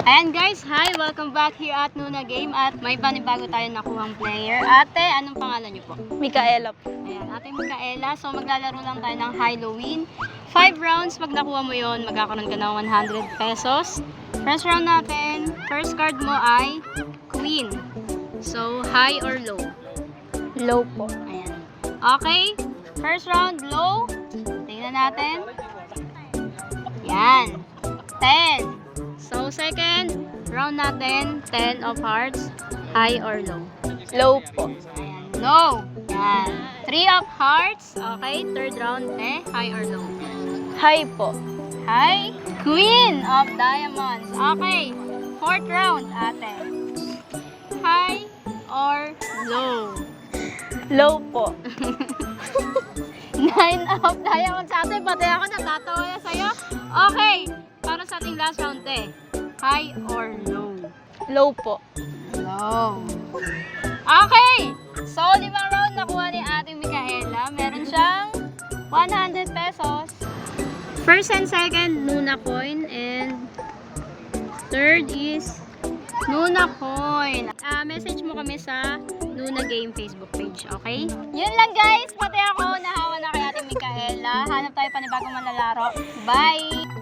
Ayan guys, hi! Welcome back here at Nuna Game at may panibago tayo nakuhang player. Ate, anong pangalan niyo po? Micaela po. Ayan, Ate Micaela. So maglalaro lang tayo ng Halloween. 5 rounds, pag nakuha mo yon, magkakaroon ka ng 100 pesos. First round natin, first card mo ay Queen. So, high or low? Low po. Ayan. Okay, first round, low. Tingnan natin. Yan. 10. So, second round natin, 10 of hearts, high or low? Low po. Ayan, low. Yan. 3 of hearts, okay. Third round, high or low? High po. High. Queen of diamonds. Okay. Fourth round, ate. High or low? Low po. 9 of diamonds, ate. Pati ako natatawa na sa'yo. Okay. Para sa ating last round, high or low? Low po. Low. Okay. So, 5 round nakuha ni Ate Micaela. Meron siyang 100 pesos. First and second, Nuna coin. And third is Nuna coin. Message mo kami sa Nuna Game Facebook page, okay? Yun lang guys. Pati ako, nahawa na kay Ate Micaela. Hanap tayo panibagong manlalaro. Bye!